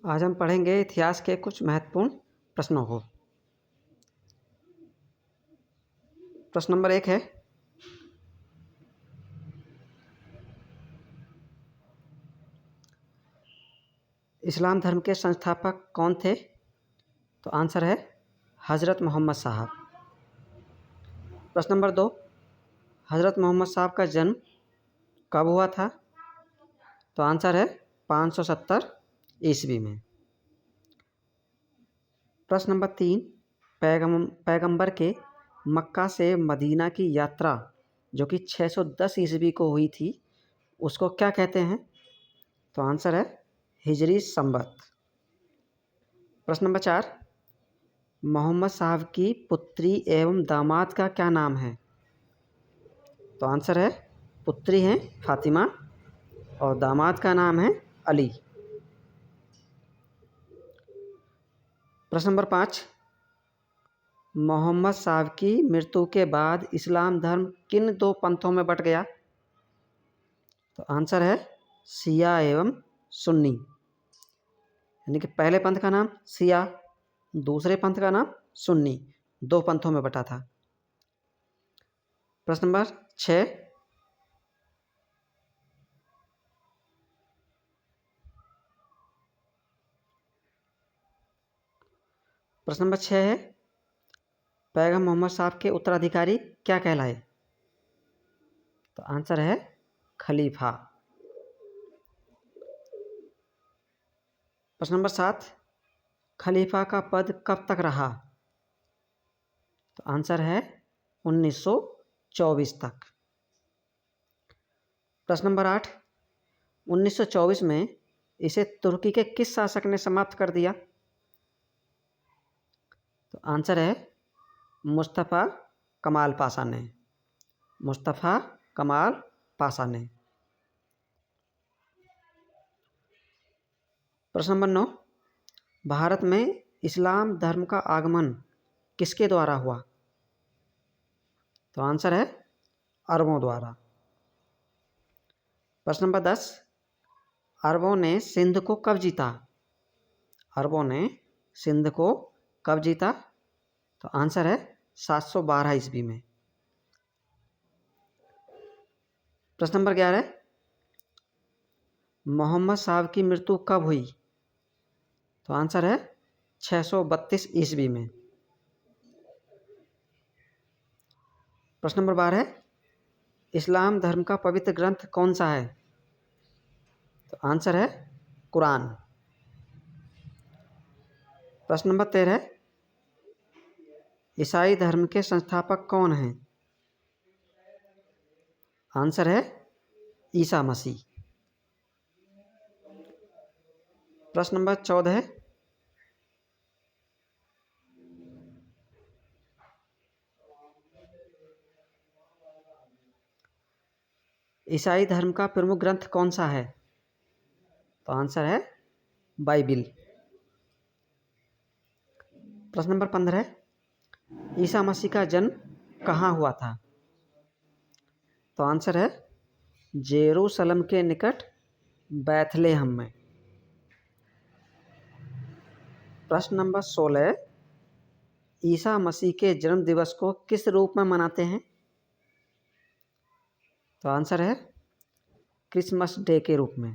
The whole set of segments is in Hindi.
आज हम पढ़ेंगे इतिहास के कुछ महत्वपूर्ण प्रश्नों को। प्रश्न नंबर 1 है, इस्लाम धर्म के संस्थापक कौन थे? तो आंसर है हज़रत मोहम्मद साहब। प्रश्न नंबर 2, हज़रत मोहम्मद साहब का जन्म कब हुआ था? तो आंसर है 570 ईस्वी में। प्रश्न नंबर 3, पैगंबर के मक्का से मदीना की यात्रा जो कि 610 ईस्वी को हुई थी, उसको क्या कहते हैं? तो आंसर है हिजरी संवत। प्रश्न नंबर 4, मोहम्मद साहब की पुत्री एवं दामाद का क्या नाम है? तो आंसर है पुत्री हैं फातिमा और दामाद का नाम है अली। प्रश्न नंबर 5, मोहम्मद साहब की मृत्यु के बाद इस्लाम धर्म किन दो पंथों में बट गया? तो आंसर है शिया एवं सुन्नी। यानी कि पहले पंथ का नाम शिया, दूसरे पंथ का नाम सुन्नी, दो पंथों में बटा था। प्रश्न नंबर 6, प्रश्न नंबर 6 है, पैगंबर मोहम्मद साहब के उत्तराधिकारी क्या कहलाए? तो आंसर है खलीफा। प्रश्न नंबर 7, खलीफा का पद कब तक रहा? तो आंसर है 1924 तक। प्रश्न नंबर 8, 1924 में इसे तुर्की के किस शासक ने समाप्त कर दिया? तो आंसर है मुस्तफ़ा कमाल पाशा ने। मुस्तफ़ा कमाल पाशा ने। प्रश्न नंबर 9, भारत में इस्लाम धर्म का आगमन किसके द्वारा हुआ? तो आंसर है अरबों द्वारा। प्रश्न नंबर 10, अरबों ने सिंध को कब जीता? अरबों ने सिंध को कब जीता? तो आंसर है 712 ईस्वी में। प्रश्न नंबर 11, मोहम्मद साहब की मृत्यु कब हुई? तो आंसर है 632 ईस्वी में। प्रश्न नंबर 12, इस्लाम धर्म का पवित्र ग्रंथ कौन सा है? तो आंसर है कुरान। प्रश्न नंबर 13, ईसाई धर्म के संस्थापक कौन हैं? आंसर है ईसा मसीह। प्रश्न नंबर 14, ईसाई धर्म का प्रमुख ग्रंथ कौन सा है? तो आंसर है बाइबिल। प्रश्न नंबर 15, ईसा मसीह का जन्म कहाँ हुआ था? तो आंसर है जेरूशलम के निकट बैथलेहम में। प्रश्न नंबर 16, ईसा मसीह के जन्म दिवस को किस रूप में मनाते हैं? तो आंसर है क्रिसमस डे के रूप में।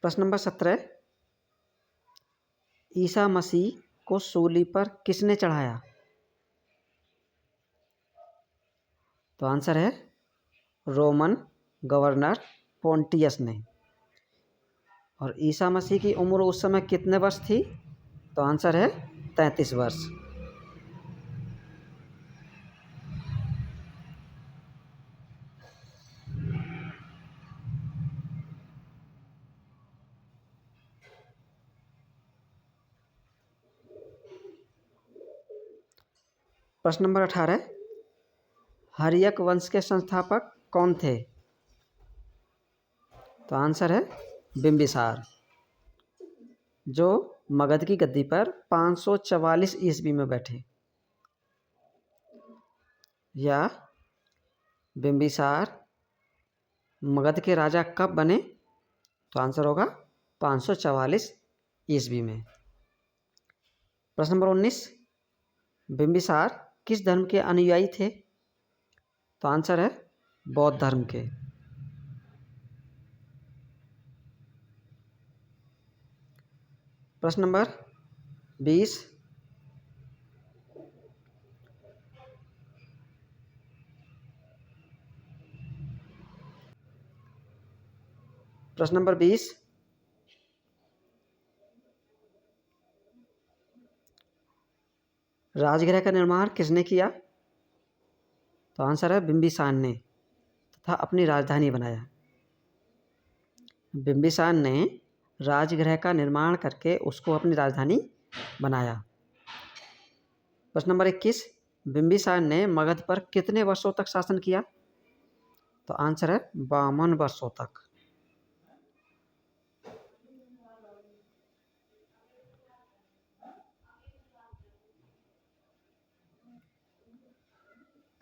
प्रश्न नंबर 17, ईसा मसीह को सूली पर किसने चढ़ाया? तो आंसर है रोमन गवर्नर पोंटियस ने। और ईसा मसीह की उम्र उस समय कितने वर्ष थी? तो आंसर है 33 वर्ष। प्रश्न नंबर 18, हर्यक वंश के संस्थापक कौन थे? तो आंसर है बिंबिसार, जो मगध की गद्दी पर 544 ईस्वी में बैठे। या बिंबिसार मगध के राजा कब बने? तो आंसर होगा 544 ईस्वी में। प्रश्न नंबर 19, बिंबिसार किस धर्म के अनुयायी थे? तो आंसर है बौद्ध धर्म के। प्रश्न नंबर 20, प्रश्न नंबर 20, राजगृह का निर्माण किसने किया? तो आंसर है बिंबिसार ने, तथा अपनी राजधानी बनाया। बिंबिसार ने राजगृह का निर्माण करके उसको अपनी राजधानी बनाया। प्रश्न नंबर 21, बिंबिसार ने मगध पर कितने वर्षों तक शासन किया? तो आंसर है 52 वर्षों तक।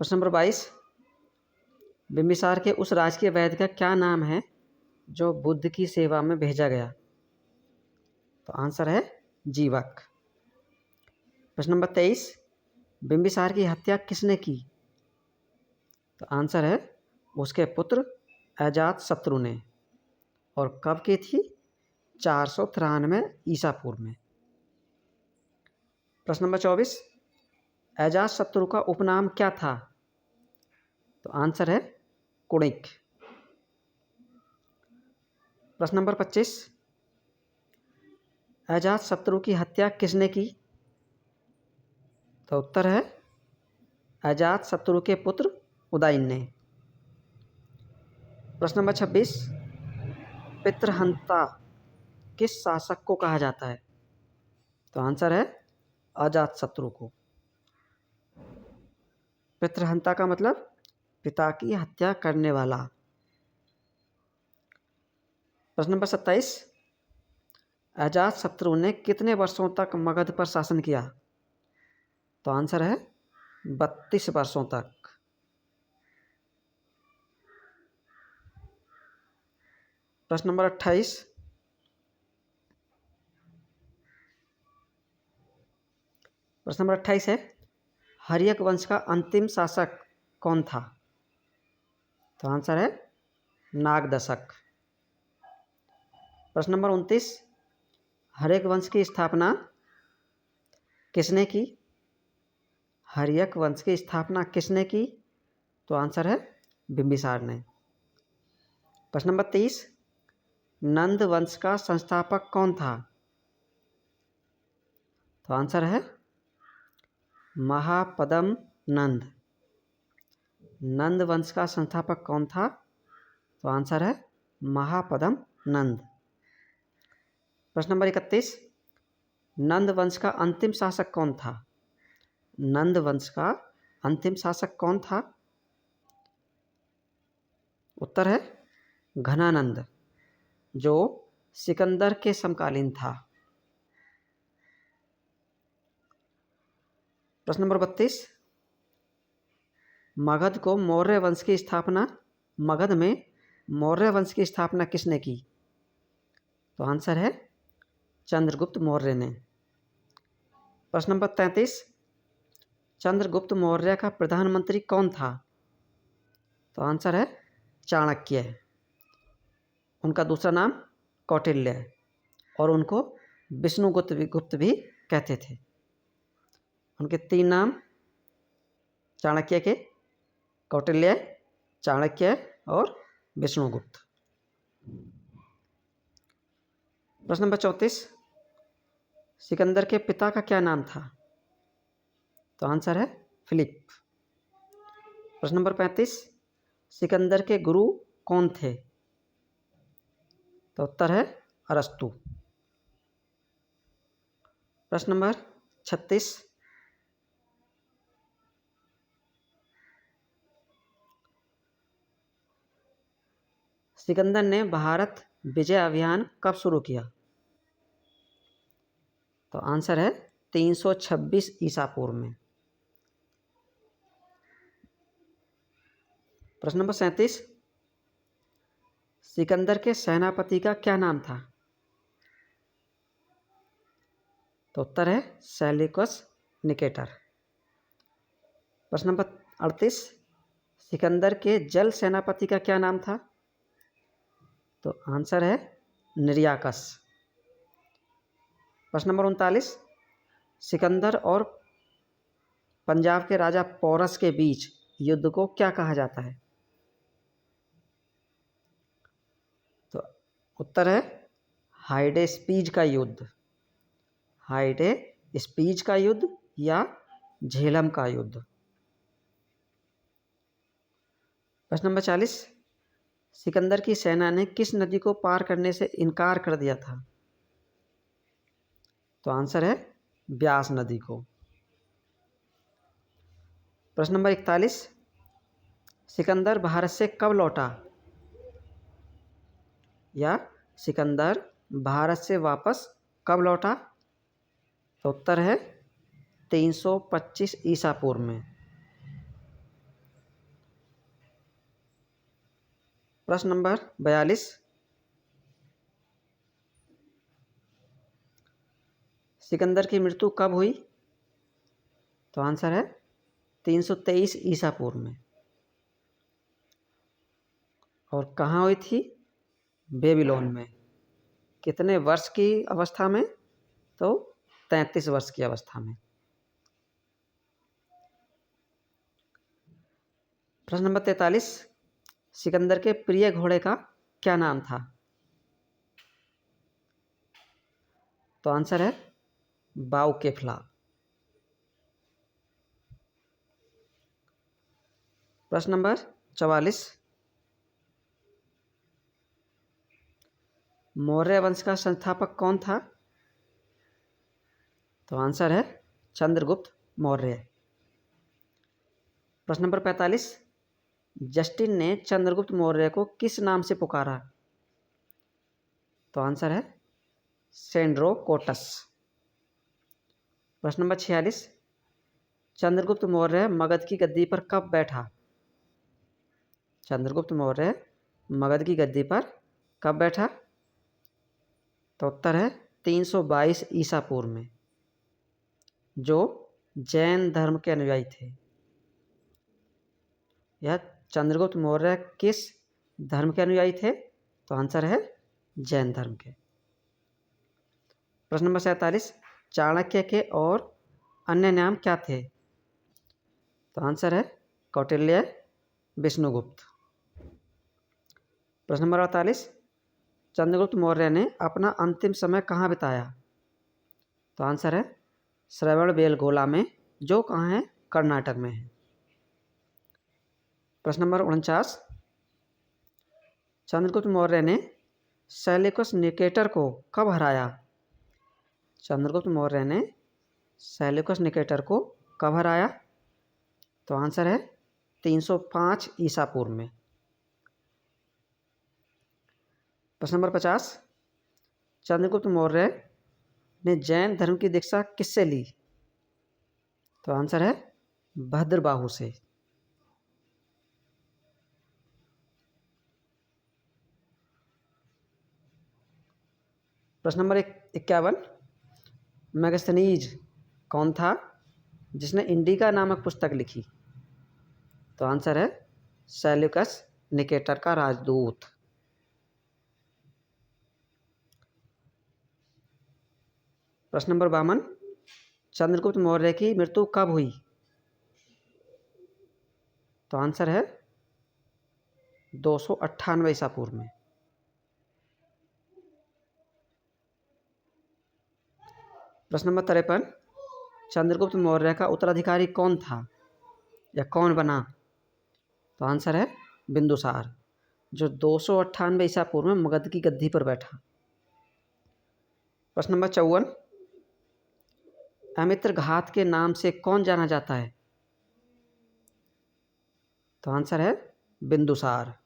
प्रश्न नंबर 22, बिंबिसार के उस राजकीय वैद्य का क्या नाम है जो बुद्ध की सेवा में भेजा गया? तो आंसर है जीवक। प्रश्न नंबर 23, बिंबिसार की हत्या किसने की? तो आंसर है उसके पुत्र अजातशत्रु ने। और कब की थी? 493 ईसा पूर्व में। प्रश्न नंबर 24, अजातशत्रु का उपनाम क्या था? तो आंसर है कुणिक। प्रश्न नंबर 25, अजातशत्रु की हत्या किसने की? तो उत्तर है अजातशत्रु के पुत्र उदयन ने। प्रश्न नंबर 26, पितृहंता किस शासक को कहा जाता है? तो आंसर है अजातशत्रु को। पितृहंता का मतलब पिता की हत्या करने वाला। प्रश्न नंबर 27, अजातशत्रु ने कितने वर्षों तक मगध पर शासन किया? तो आंसर है 32 वर्षों तक। प्रश्न नंबर 28, प्रश्न नंबर 28 है, हर्यक वंश का अंतिम शासक कौन था? तो आंसर है नागदशक। प्रश्न नंबर 29, हर्यक वंश की स्थापना किसने की? हर्यक वंश की स्थापना किसने की? तो आंसर है बिंबिसार ने। प्रश्न नंबर 30, नंद वंश का संस्थापक कौन था? तो आंसर है महापद्म नंद। नंद वंश का संस्थापक कौन था? तो आंसर है महापद्म नंद। प्रश्न नंबर 31, नंद वंश का अंतिम शासक कौन था? नंद वंश का अंतिम शासक कौन था? उत्तर है घनानंद, जो सिकंदर के समकालीन था। प्रश्न नंबर 32, मगध में मौर्य वंश की स्थापना किसने की? तो आंसर है चंद्रगुप्त मौर्य ने। प्रश्न नंबर 33, चंद्रगुप्त मौर्य का प्रधानमंत्री कौन था? तो आंसर है चाणक्य। उनका दूसरा नाम कौटिल्य है और उनको विष्णुगुप्त भी कहते थे। उनके 3 नाम चाणक्य के, कौटिल्य, चाणक्य और विष्णुगुप्त। प्रश्न नंबर 34, सिकंदर के पिता का क्या नाम था? तो आंसर है फिलिप। प्रश्न नंबर 35, सिकंदर के गुरु कौन थे? तो उत्तर है अरस्तु। प्रश्न नंबर 36, सिकंदर ने भारत विजय अभियान कब शुरू किया? तो आंसर है 326 ईसा पूर्व में। प्रश्न नंबर 37, सिकंदर के सेनापति का क्या नाम था? तो उत्तर है सेल्यूकस निकेटर। प्रश्न नंबर 38, सिकंदर के जल सेनापति का क्या नाम था? तो आंसर है निर्याकस। प्रश्न नंबर 39, सिकंदर और पंजाब के राजा पोरस के बीच युद्ध को क्या कहा जाता है? तो उत्तर है हाइडे स्पीज का युद्ध। हाइडे स्पीज का युद्ध या झेलम का युद्ध। प्रश्न नंबर 40, सिकंदर की सेना ने किस नदी को पार करने से इनकार कर दिया था? तो आंसर है ब्यास नदी को। प्रश्न नंबर 41, सिकंदर भारत से कब लौटा? या सिकंदर भारत से वापस कब लौटा? तो उत्तर है 325 ईसा पूर्व में। प्रश्न नंबर 42, सिकंदर की मृत्यु कब हुई? तो आंसर है 323 ईसा पूर्व में। और कहाँ हुई थी? बेबीलोन में। कितने वर्ष की अवस्था में? तो 33 वर्ष की अवस्था में। प्रश्न नंबर 43, सिकंदर के प्रिय घोड़े का क्या नाम था? तो आंसर है बाउकेफला। प्रश्न नंबर 44, मौर्य वंश का संस्थापक कौन था? तो आंसर है चंद्रगुप्त मौर्य। प्रश्न नंबर 45, जस्टिन ने चंद्रगुप्त मौर्य को किस नाम से पुकारा? तो आंसर है सेंड्रोकोटस। प्रश्न नंबर 46, चंद्रगुप्त मौर्य मगध की गद्दी पर कब बैठा? चंद्रगुप्त मौर्य मगध की गद्दी पर कब बैठा? तो उत्तर है 322 ईसा पूर्व में, जो जैन धर्म के अनुयायी थे। यह चंद्रगुप्त मौर्य किस धर्म के अनुयायी थे? तो आंसर है जैन धर्म के। प्रश्न नंबर 47, चाणक्य के और अन्य नाम क्या थे? तो आंसर है कौटिल्य, विष्णुगुप्त। प्रश्न नंबर 48, चंद्रगुप्त मौर्य ने अपना अंतिम समय कहाँ बिताया? तो आंसर है श्रवणबेलगोला में, जो कहाँ है? कर्नाटक में है। प्रश्न नंबर 49, चंद्रगुप्त मौर्य ने सेल्यूकस निकेटर को कब हराया? चंद्रगुप्त मौर्य ने सेल्यूकस निकेटर को कब हराया? तो आंसर है 305 ईसा पूर्व में। प्रश्न नंबर 50, चंद्रगुप्त मौर्य ने जैन धर्म की दीक्षा किससे ली? तो आंसर है भद्रबाहु से। प्रश्न नंबर 51, मैगस्थनीज कौन था जिसने इंडिका नामक पुस्तक लिखी? तो आंसर है सेल्यूकस निकेटर का राजदूत। प्रश्न नंबर 52, चंद्रगुप्त मौर्य की मृत्यु कब हुई? तो आंसर है 298 ईसा पूर्व में। प्रश्न नंबर 53, चंद्रगुप्त मौर्य का उत्तराधिकारी कौन था या कौन बना? तो आंसर है बिंदुसार, जो 298 ईसा पूर्व में मगध की गद्दी पर बैठा। प्रश्न नंबर 54, अमित्र घात के नाम से कौन जाना जाता है? तो आंसर है बिंदुसार।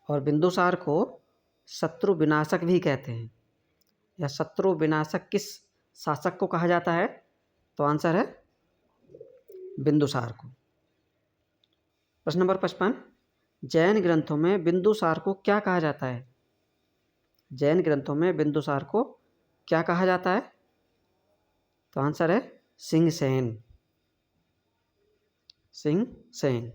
और बिंदुसार को शत्रु विनाशक भी कहते हैं। या शत्रु विनाशक किस शासक को कहा जाता है? तो आंसर है बिंदुसार को। प्रश्न नंबर 55, जैन ग्रंथों में बिंदुसार को क्या कहा जाता है? जैन ग्रंथों में बिंदुसार को क्या कहा जाता है? तो आंसर है सिंहसेन। सिंहसेन।